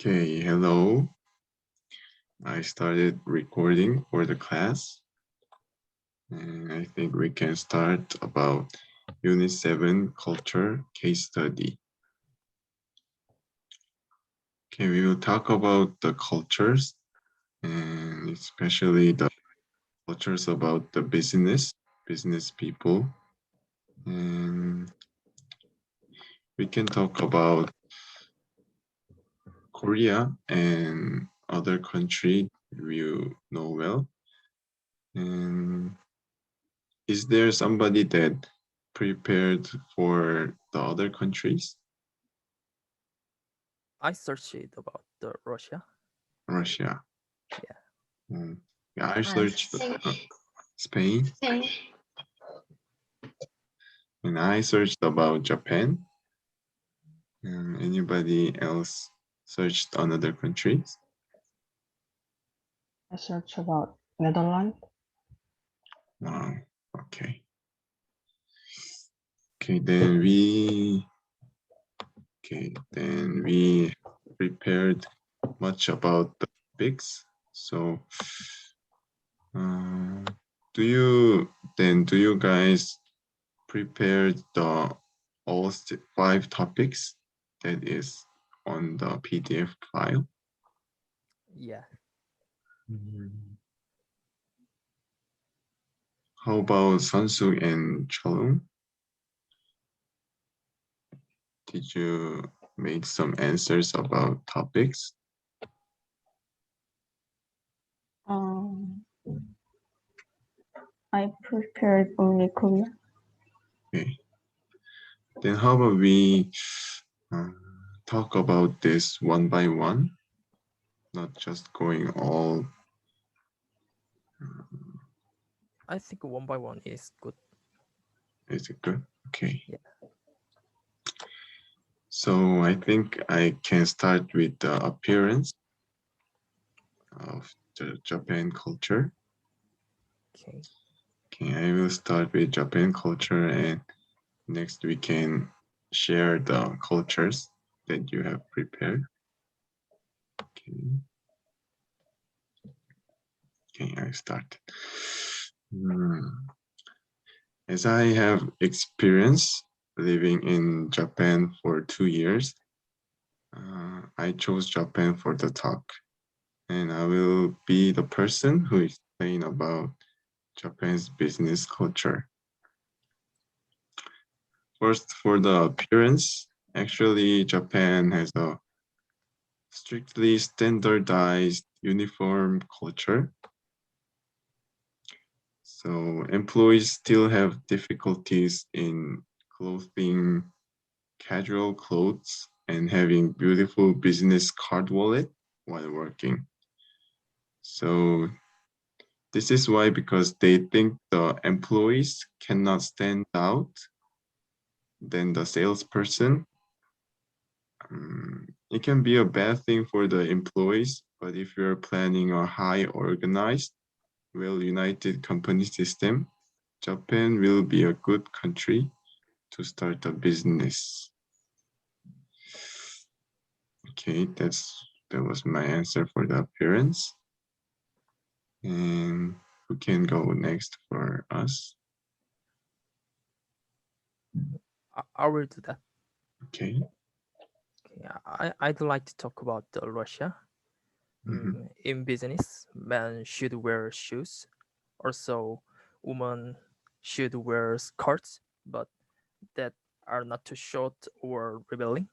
Okay, hello. I started recording for the class, and I think we can start about Unit 7 Culture Case Study. Okay, we will talk about the cultures, and especially the cultures about the business people, and we can talk about Korea and other country you know well. And is there somebody that prepared for the other countries? I searched it about the Russia. Russia. Yeah. Yeah, I I searched think Spain, Spain. and I searched about Japan. Anybody else searched on other countries? I searched about Netherlands. Wow. Okay. Okay, then we prepared much about the topics. So do you guys prepare the all 5 topics that is on the PDF file? Yeah. How about Sansu and Chalung? Did you make some answers about topics? I prepared only Korea. Okay. Then how about we talk about this one by one, not just going all. I think one by one is good. Is it good? Okay. Yeah. So I think I can start with the appearance of the Japan culture. Okay. Okay, I will start with Japan culture, and next we can share the cultures that you have prepared. Okay. Okay, I start. As I have experience living in Japan for 2 years, I chose Japan for the talk, and I will be the person who is saying about Japan's business culture. First, for the appearance, actually Japan has a strictly standardized uniform culture. So employees still have difficulties in clothing casual clothes and having beautiful business card wallet while working. So this is why, because they think the employees cannot stand out than the salesperson. It can be a bad thing for the employees, but if you're planning a high organized, well-united company system, Japan will be a good country to start a business. Okay, that was my answer for the appearance. And who can go next for us? I will do that. Okay. I'd like to talk about Russia. In business, men should wear shoes. Also, women should wear skirts, but that are not too short or revealing.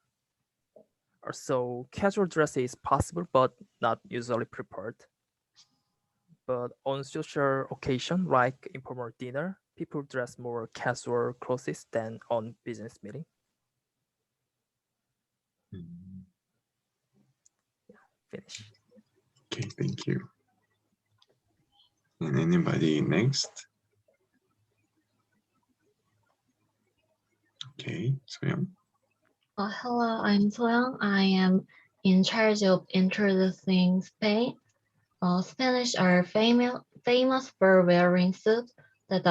Also, casual dress is possible, but not usually preferred. But on social occasion, like informal dinner, people dress more casual clothes than on business meeting. Finish. Okay, thank you. And anybody next? Okay, Soyeon. Hello, I'm Soyoung. I am in charge of introducing Spain. Spanish are famous for wearing suits that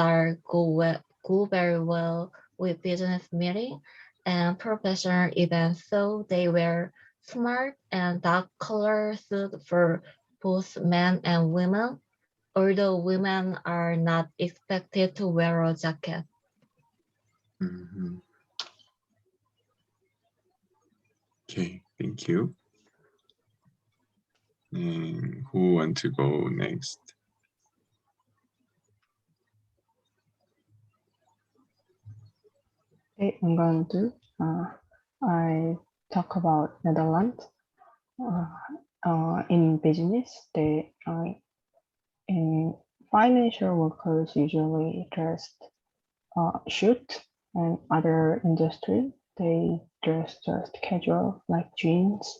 go very well with business meeting and professional events. So they wear smart and dark color suit for both men and women, although women are not expected to wear a jacket. Mhm. Okay, thank you. And who want to go next? Okay, I'm going to. I talk about Netherlands. In business, in financial workers usually dress suit, and other industry they dress just casual like jeans.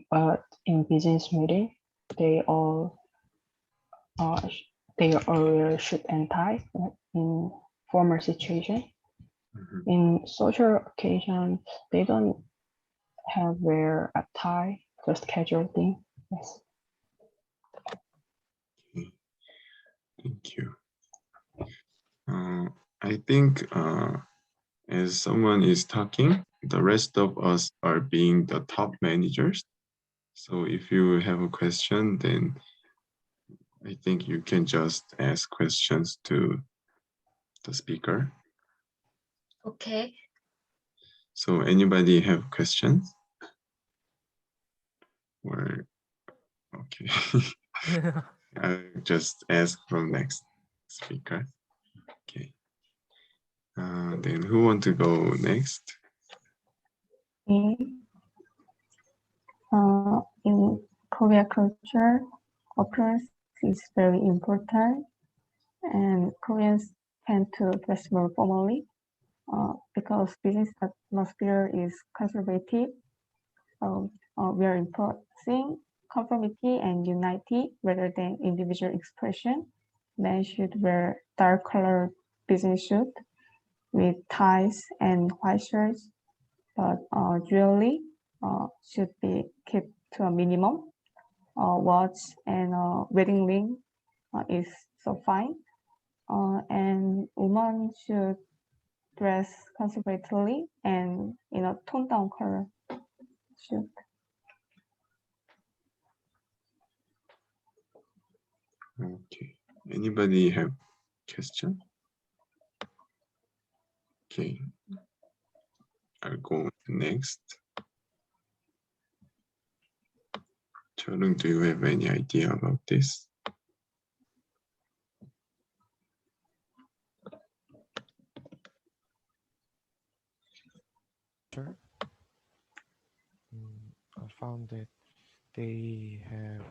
But in business meeting, they all uh, they all wear suit and tie like in formal situation. Mhm. In social occasions, they don't have wear a tie, just casual thing. Yes. Okay, thank you. I think as someone is talking, the rest of us are being the top managers. So if you have a question, then I think you can just ask questions to the speaker. Okay. So anybody have questions? Or okay, I'll just ask from next speaker. Okay. Then who want to go next? In Korea culture, appearance is very important, and Koreans tend to dress more formally because business atmosphere is conservative. We are enforcing conformity and unity rather than individual expression. Men should wear dark colored business suit with ties and white shirts, but jewelry should be kept to a minimum. Watch and wedding ring is so fine. And women should dress conservatively and in a toned down color suit. Okay. Anybody have question? Okay. I'll go next. Charung, do you have any idea about this? Sure. I found that they have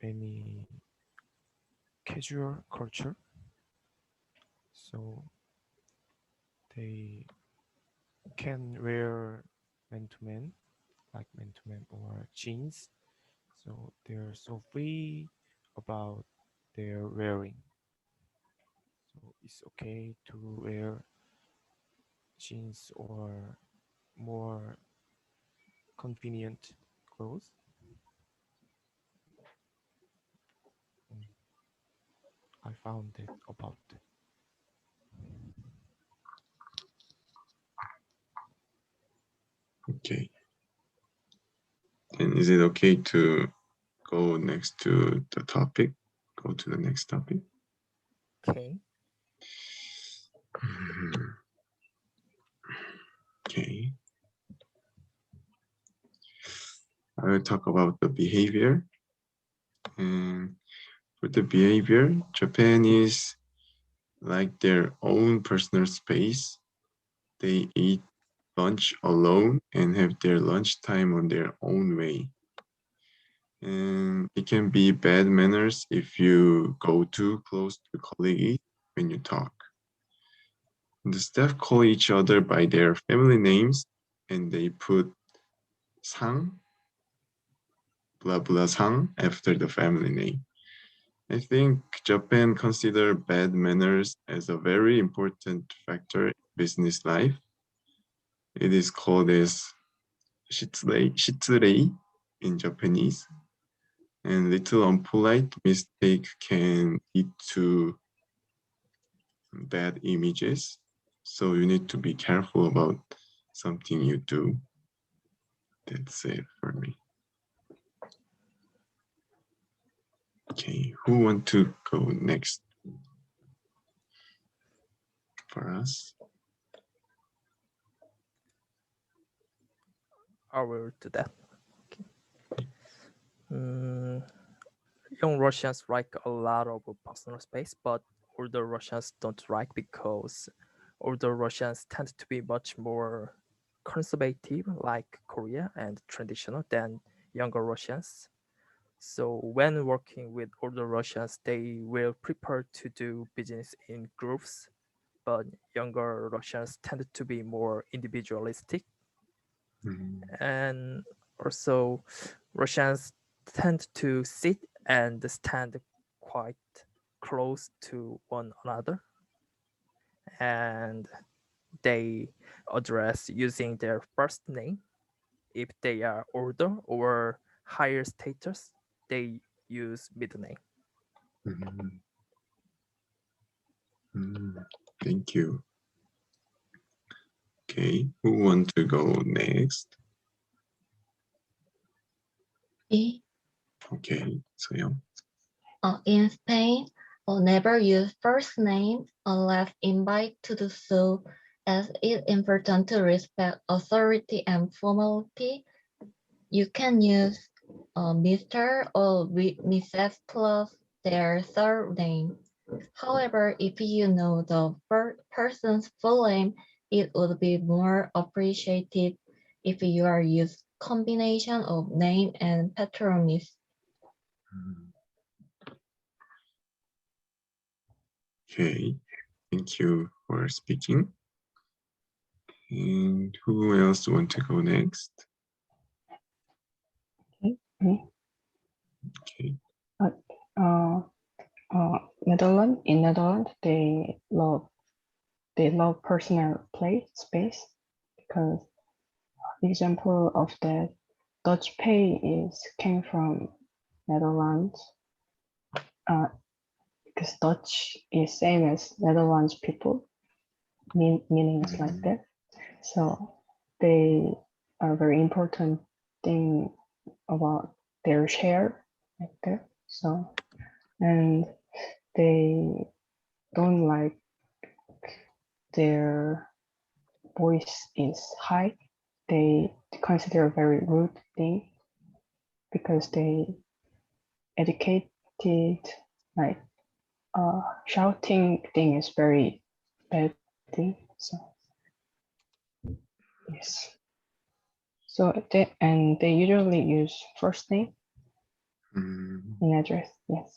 any casual culture, so they can wear man to man, like man to man or jeans. So they're so free about their wearing. So it's okay to wear jeans or more convenient clothes. Mm, I found it about. Okay. Then is it okay to go next to the topic? Go to the next topic. Okay. Okay. I will talk about the behavior. And for the behavior, Japan is like their own personal space. They eat lunch alone and have their lunchtime on their own way. And it can be bad manners if you go too close to colleagues when you talk. The staff call each other by their family names and they put sang, blah blah sang after the family name. I think Japan consider bad manners as a very important factor in business life. It is called as shitsurei in Japanese, and little unpolite mistake can lead to bad images. So you need to be careful about something you do. That's it for me. Okay, who want to go next for us? I will do that. Okay. Young Russians like a lot of personal space, but older Russians don't like because older Russians tend to be much more conservative, like Korea, and traditional than younger Russians. So when working with older Russians, they will prefer to do business in groups, but younger Russians tend to be more individualistic. And also Russians tend to sit and stand quite close to one another, and they address using their first name. If they are older or higher status, they use middle name. Thank you. Okay, who want to go next? E. Okay, so yeah. In Spain, never use first name unless invited to do so, as it's important to respect authority and formality. You can use Mr. or Mrs. plus their third name. However, if you know the person's full name, it would be more appreciated if you are use combination of name and patronymic. Okay, thank you for speaking. And who else want to go next? Okay. Okay. Netherlands. In Netherlands, they love personal space because the example of that Dutch pay is came from Netherlands. Because Dutch is same as Netherlands people, meaning is like that. So they are very important thing about their share like that. So and they don't like their voice is high. They consider a very rude thing because they educated like shouting thing is very bad thing. So yes. So they usually use first name in address. Yes.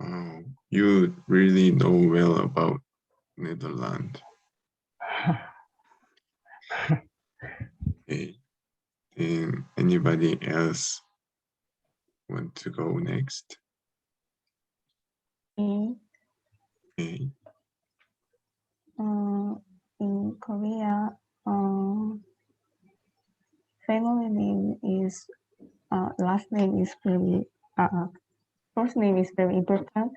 Wow, you really know well about Netherlands. Okay. And anybody else want to go next? Okay. In Korea, family name is last name is very first name is very important.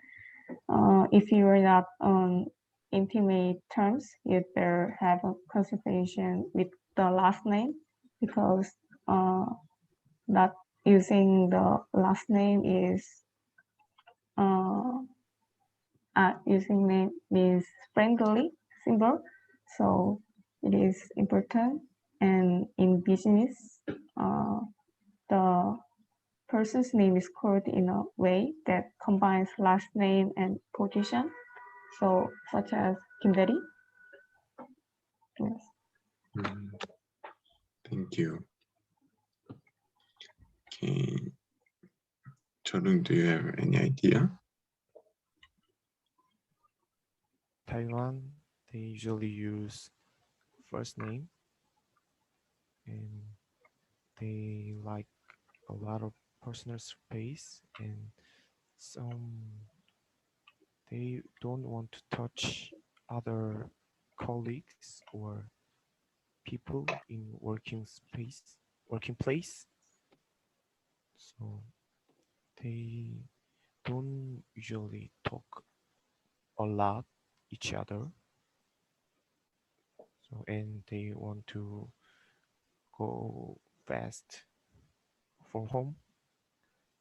If you are not on intimate terms, you better have a consultation with the last name because not using the last name is using name is friendly symbol, so it is important. And in business, the person's name is called in a way that combines last name and position. So such as Kimberly. Yes. Thank you. Okay. Chorung, do you have any idea? Taiwan, they usually use first name, and they like a lot of personal space, and they don't want to touch other colleagues or people in working place. So they don't usually talk a lot each other. So and they want to go fast for home.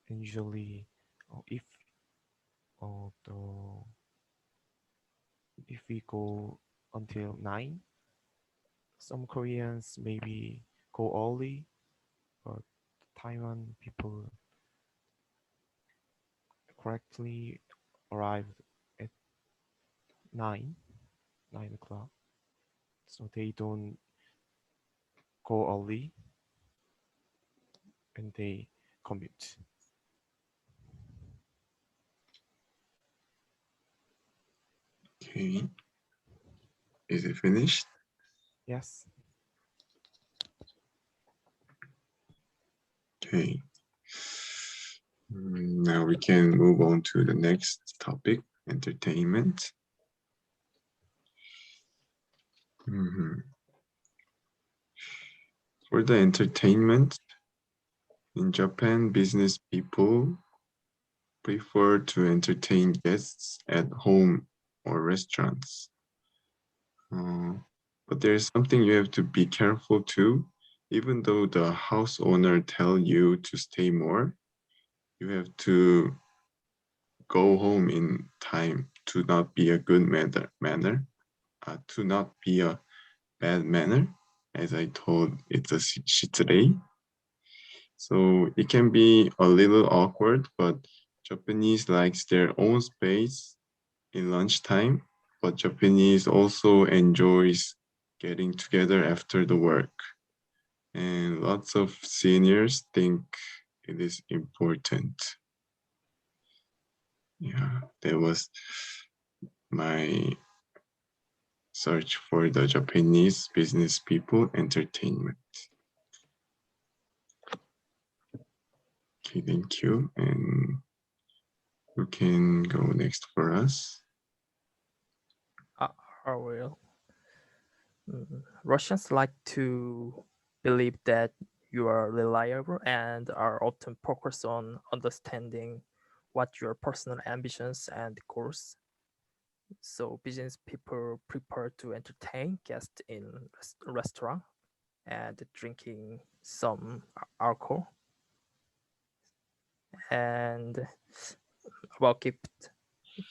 And usually, if the if we go until 9, some Koreans maybe go early, but Taiwan people correctly arrived at 9, 9 o'clock. So they don't go early and they commute. Okay. Is it finished? Yes. Okay. Now we can move on to the next topic, entertainment. For the entertainment, in Japan, business people prefer to entertain guests at home or restaurants. But there's something you have to be careful too. Even though the house owner tell you to stay more, you have to go home in time to not be a good to not be a bad manner. As I told, it's a shitsure. So it can be a little awkward, but Japanese likes their own space in lunchtime, but Japanese also enjoys getting together after the work. And lots of seniors think it is important. Yeah, that was my search for the Japanese business people entertainment. Okay, thank you. And you can go next for us. I will. Russians like to believe that you are reliable and are often focused on understanding what your personal ambitions and goals. So business people prefer to entertain guests in restaurant and drinking some alcohol. And about gift,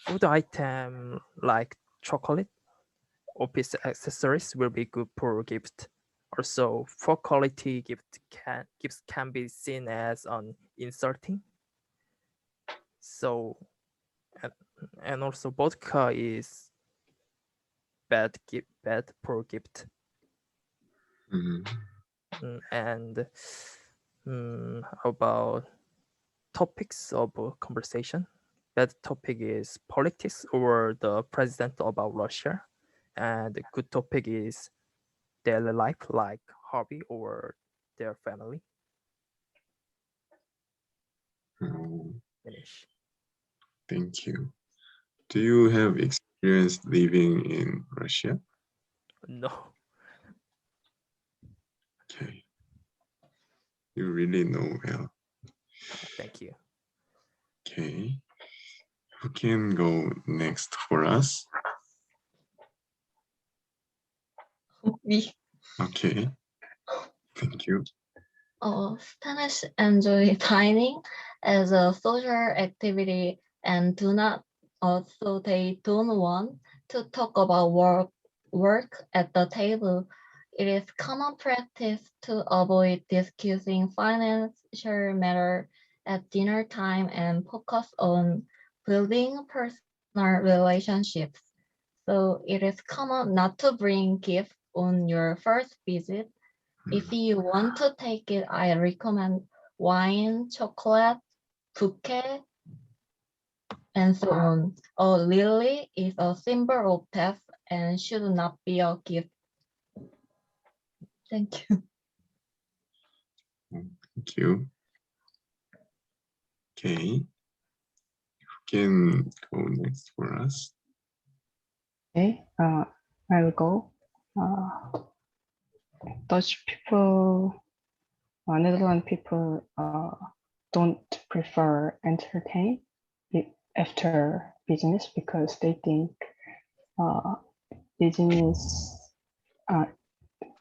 food item like chocolate, office accessories will be good for gift. Also, for quality gifts can be seen as insulting. So, and also vodka is bad for gift. And about topics of conversation, bad topic is politics or the president about Russia, and the good topic is daily life like hobby or their family. Finish. Thank you. Do you have experience living in Russia? No. Okay. You really know well. Thank you. Okay. Who can go next for us? Me. Okay. Thank you. Spanish enjoy dining as a social activity and do not also they don't want to talk about work at the table. It is common practice to avoid discussing financial matter at dinner time and focus on building personal relationships. So it is common not to bring gifts on your first visit. If you want to take it, I recommend wine, chocolate, bouquet, and so on. A lily is a symbol of death and should not be a gift. Thank you. Thank you. Okay. You can go next for us. Okay, I will go. Dutch people, Netherlands people don't prefer entertain after business because they think business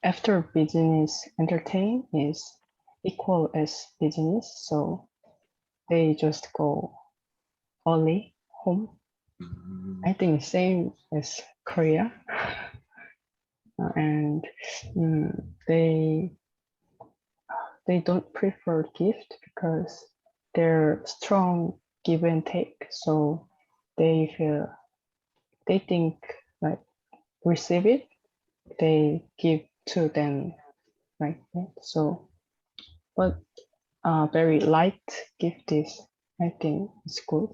after business, entertain is equal as business, so they just go early home. I think same as Korea. And they don't prefer gift because they're strong give and take. So they think like receive it, they give to them like that. So, but very light gift is, I think, is good.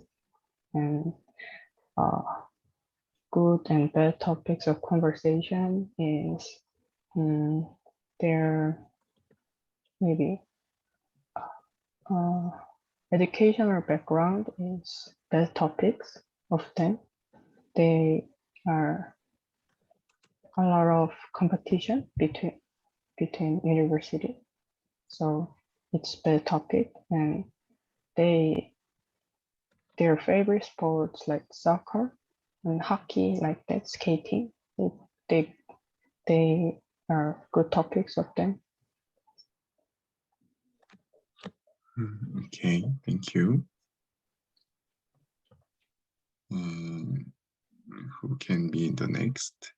And uh, good and bad topics of conversation is their maybe educational background is bad topics of them. They are a lot of competition between university, so it's bad topic, and their favorite sports like soccer and hockey, like that, skating. They they are good topics of them. Okay, thank you. Who can be the next?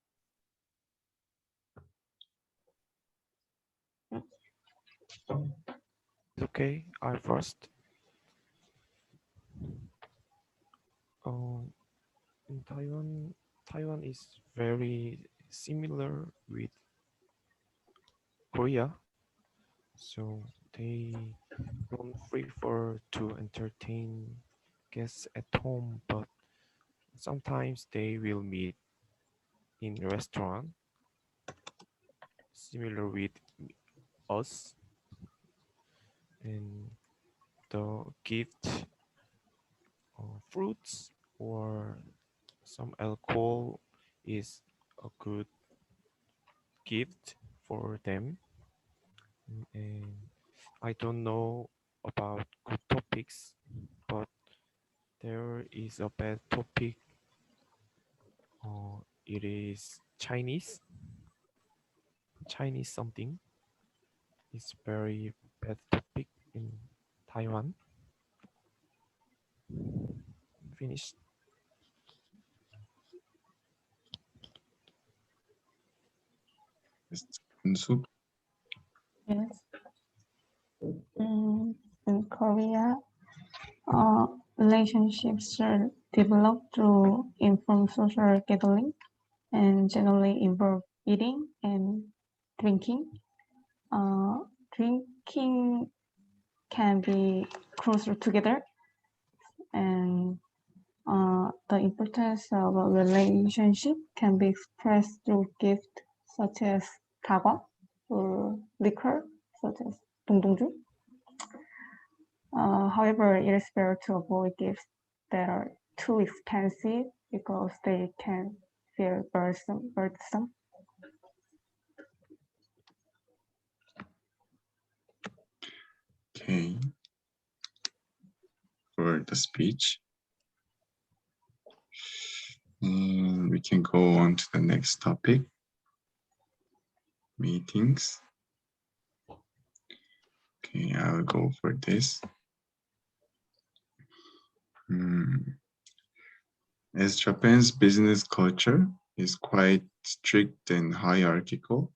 Okay, I first. In Taiwan is very similar with Korea, so they don't prefer to entertain guests at home, but sometimes they will meet in a restaurant, similar with us, and the gift fruits or some alcohol is a good gift for them. And I don't know about good topics, but there is a bad topic. It is Chinese something. It's very bad topic in Taiwan. Finished. Soup. Yes. In Korea, relationships are developed through informal social gathering and generally involve eating and drinking. Drinking can be closer together, and the importance of a relationship can be expressed through gifts such as 다과 or liquor such as 동동주. However, it is better to avoid gifts that are too expensive because they can feel burdensome. Okay. For the speech. And we can go on to the next topic. Meetings. Okay, I'll go for this. As Japan's business culture is quite strict and hierarchical,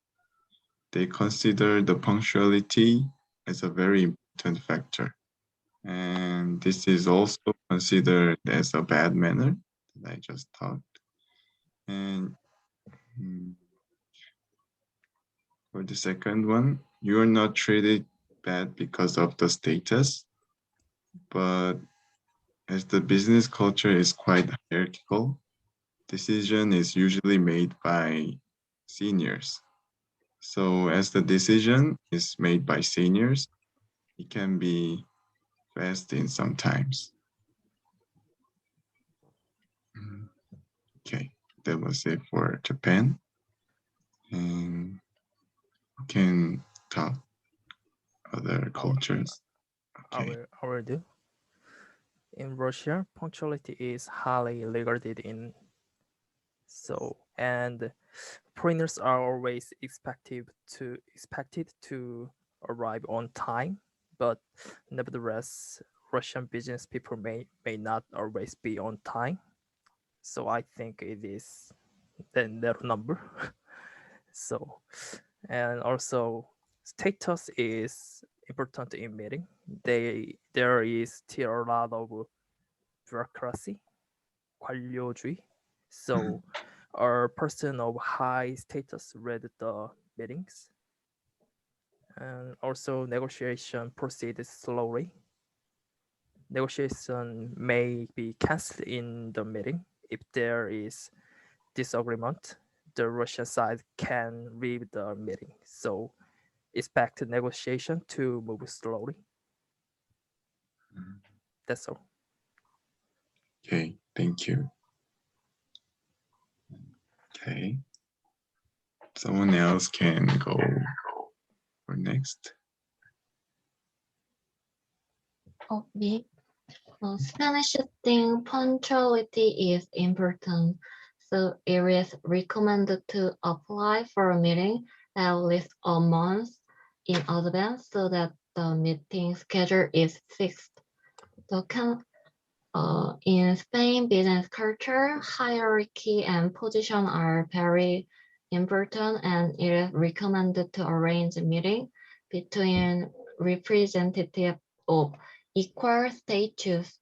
they consider the punctuality as a very important factor. And this is also considered as a bad manner that I just talked. And for the second one, you are not treated bad because of the status, but as the business culture is quite hierarchical, decision is usually made by seniors. So as the decision is made by seniors, it can be fast in sometimes. Okay, that was it for Japan. And we can talk other cultures. Okay. I will do. In Russia, punctuality is highly regarded and foreigners are always expected to arrive on time, but nevertheless, Russian business people may not always be on time. So I think it is their number. So, and also status is important in meeting. There is still a lot of bureaucracy, 관료주의. So a person of high status read the meetings. And also negotiation proceeds slowly. Negotiation may be cancelled in the meeting if there is disagreement. The Russian side can leave the meeting. So expect negotiation to move slowly. That's all. Okay, thank you. Okay. Someone else can go for next. Me. Spanish think punctuality is important, so it is recommended to apply for a meeting at least a month in advance so that the meeting schedule is fixed. In Spain, business culture, hierarchy, and position are very important, and it is recommended to arrange a meeting between representatives of equal status.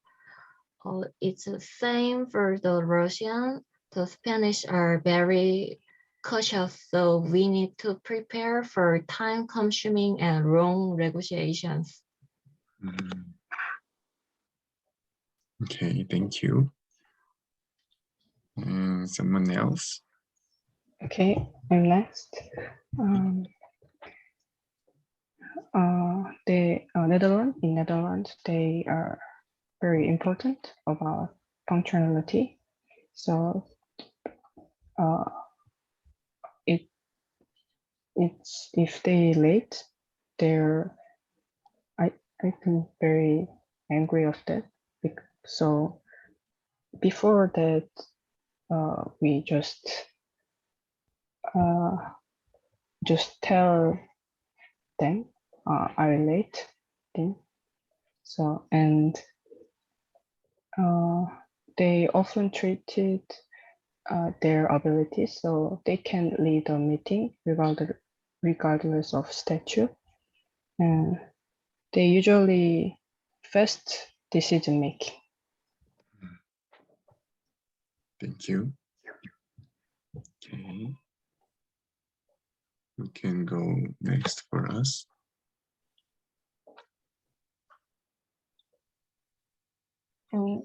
It's the same for the Russian. The Spanish are very cautious, so we need to prepare for time-consuming and long negotiations. Okay, thank you. And someone else? Okay, I'm next. The Netherlands, they are very important about punctuality. So it's if they late, they're I think very angry of that. So before that, we just tell them I late. Then so and they often treated their abilities, so they can lead a meeting regardless of statute. And they usually fast decision making. Thank you. Okay. You can go next for us. Okay.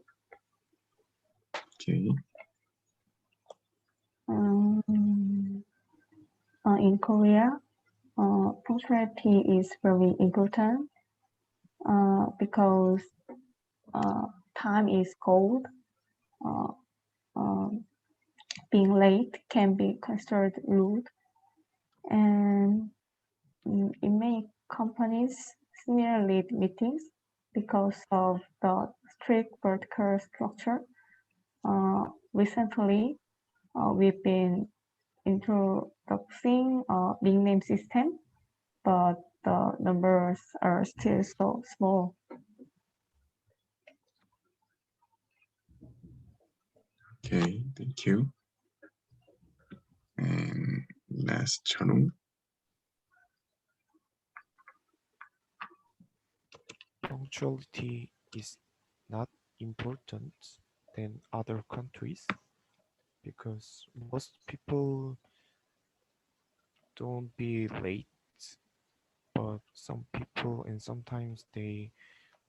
In Korea, punctuality is very important because time is gold. Being late can be considered rude, and in many companies, senior lead meetings because of the strict vertical structure. Recently, we've been introducing a nickname system, but the numbers are still so small. Okay, thank you. And last, Charung. Punctuality is not important than other countries because most people don't be late, but some people and sometimes they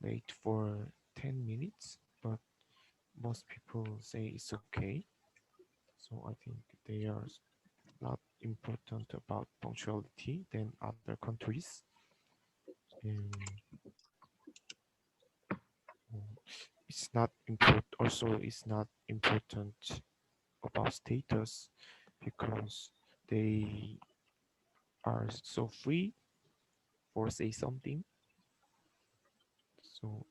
late for 10 minutes, but most people say it's okay. So I think they are not important about punctuality than other countries. It's not important. Also, it's not important about status because they are so free for say something. So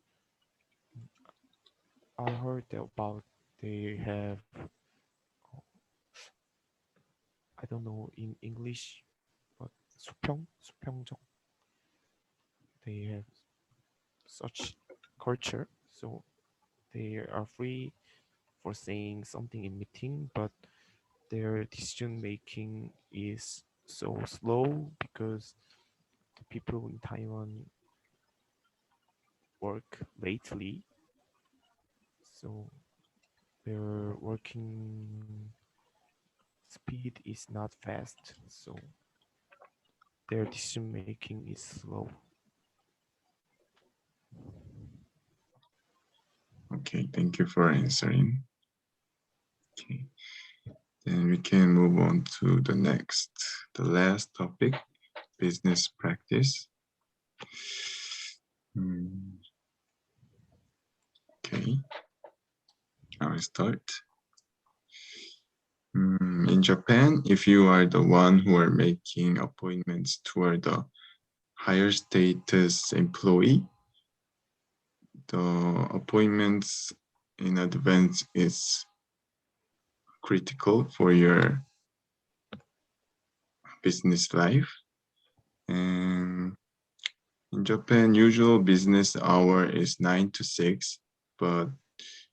I heard about they have. I I don't know in English, but 수평적. They have such culture, so they are free for saying something in meeting, but their decision making is so slow because the people in Taiwan work lately, so their working speed is not fast, so their decision making is slow. Okay, thank you for answering. Okay, then we can move on to the last topic, business practice. Okay, I'll start. In Japan, if you are the one who are making appointments toward the higher status employee, the appointments in advance is critical for your business life. And in Japan, usual business hour is 9 to 6, but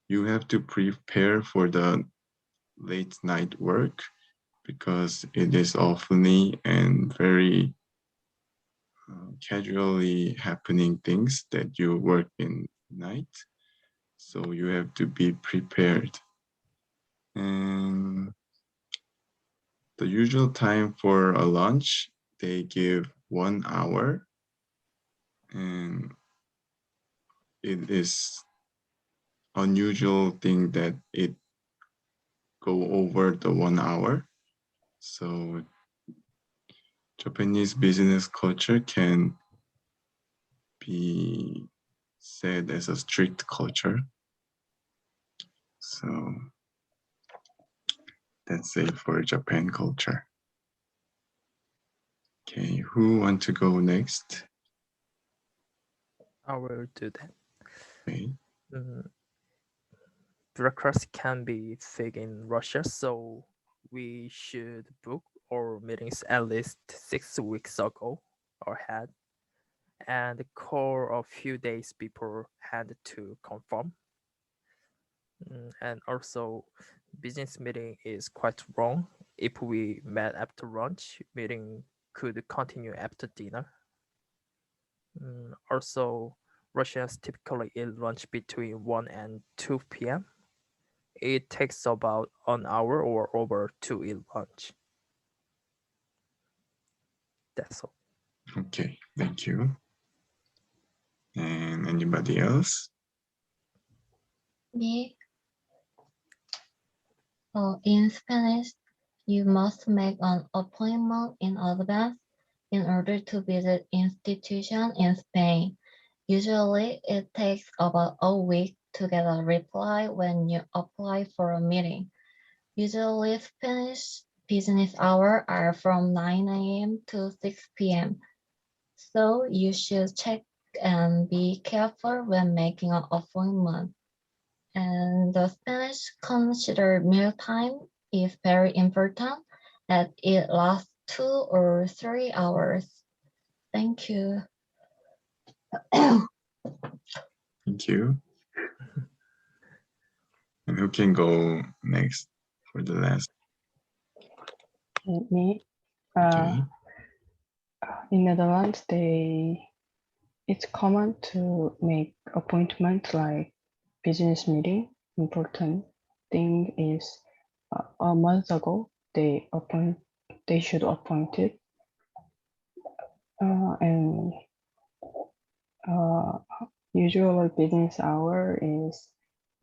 you have to prepare for the late night work because it is often and very casually happening things that you work in night. So you have to be prepared. And the usual time for a lunch, they give 1 hour, and it is unusual thing that it go over the 1 hour. So Japanese business culture can be said as a strict culture. So that's it for Japan culture. Okay, who want to go next? I will do that. Okay. Bureaucracy can be thick in Russia, so we should book our meetings at least 6 weeks ago or ahead, and call a few days beforehand to confirm. And also, business meeting is quite long. If we met after lunch, meeting could continue after dinner. Also, Russians typically eat lunch between 1 and 2 p.m. It takes about an hour or over to eat lunch. That's all. Okay, thank you. And anybody else? Me. In Spanish, you must make an appointment in advance in order to visit institution in Spain. Usually, it takes about a week to get a reply when you apply for a meeting. Usually, Spanish business hours are from 9 a.m. to 6 p.m. So you should check and be careful when making an appointment. And the Spanish consider mealtime is very important, that it lasts 2 or 3 hours. Thank you. Thank you. And who can go next for the last? Me. Okay. In Netherlands, it's common to make appointment like business meeting. Important thing is a month ago they should appoint it, and usually business hour is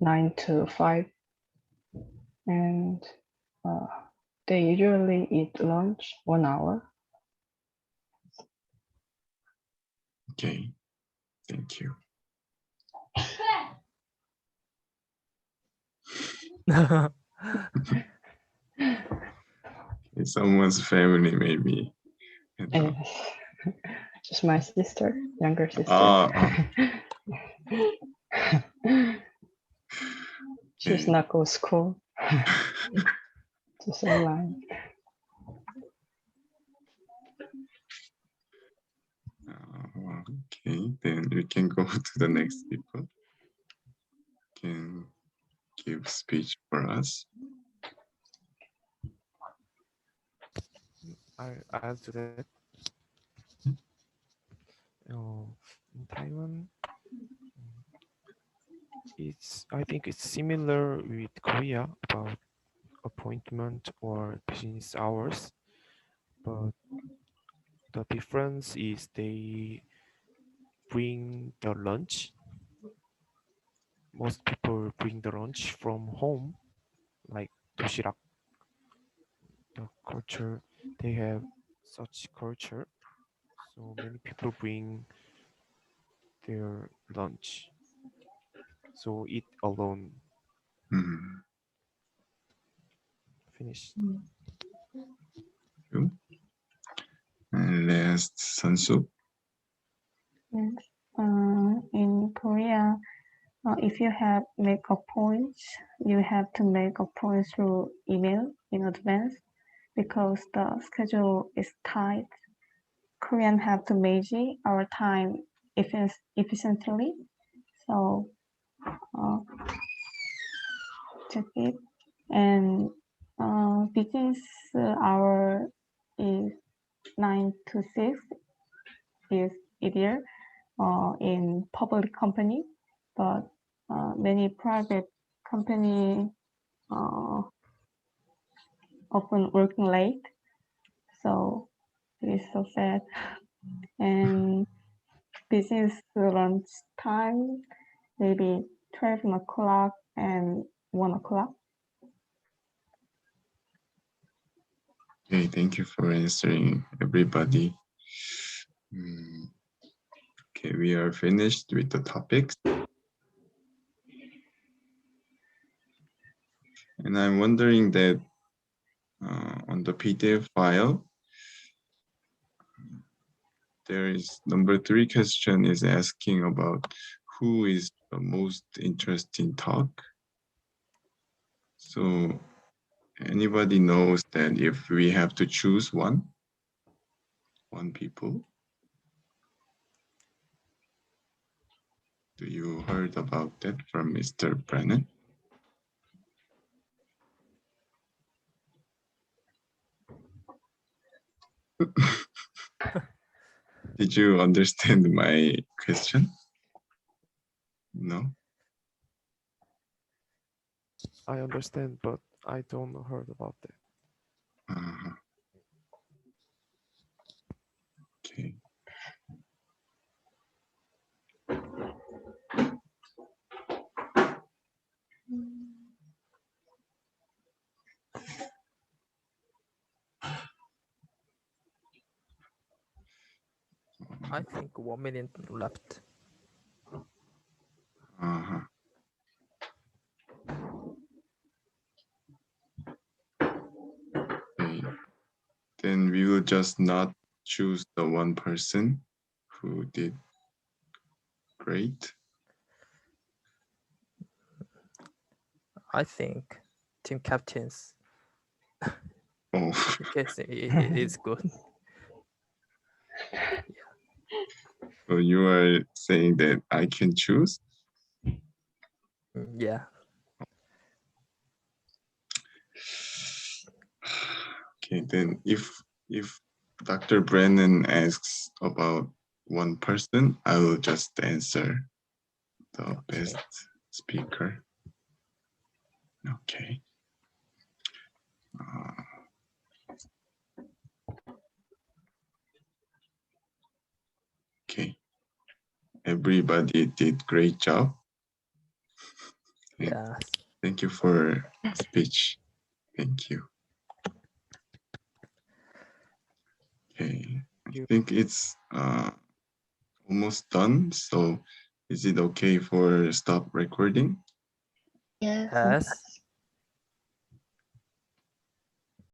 9 to 5, and they usually eat lunch 1 hour. Okay, thank you. Someone's family maybe. Just my sister, younger sister. She's not go school. Just online. Okay, then we can go to the next people. Can give speech for us. I'll do that. In Taiwan, I think it's similar with Korea about appointment or business hours, but the difference is they bring the lunch. Most people bring the lunch from home, like doshirak. The culture, they have such culture, so many people bring their lunch. So eat alone. Mhm. Finished. You. And last, Sansu. Yes. In Korea, if you have make a point, you have to make a point through email in advance because the schedule is tight. Korean have to manage our time efficiently. So check it. And business hour is 9 to 6 is easier in public company, but many private company often working late, so it is so sad. And business lunch time maybe 12 o'clock and 1 o'clock. Okay, thank you for answering, everybody. Okay, we are finished with the topics. And I'm wondering that on the PDF file, there is number 3 question is asking about who is the most interesting talk. So anybody knows that if we have to choose one people, do you heard about that from Mr. Brennan? Did you understand my question? No? I understand, but I don't heard about that. Okay. I think 1 minute left. Okay. Then we will just not choose the one person who did great. I think team captains Oh, case it is good. so you are saying that I can choose? Yeah. Okay, then if Dr. Brennan asks about one person, I will just answer the Okay. best speaker. Okay. Okay. Everybody did great job. Yes. Thank you for speech. Thank you. Okay. I think it's almost done. So is it okay for stop recording? Yes. Yes.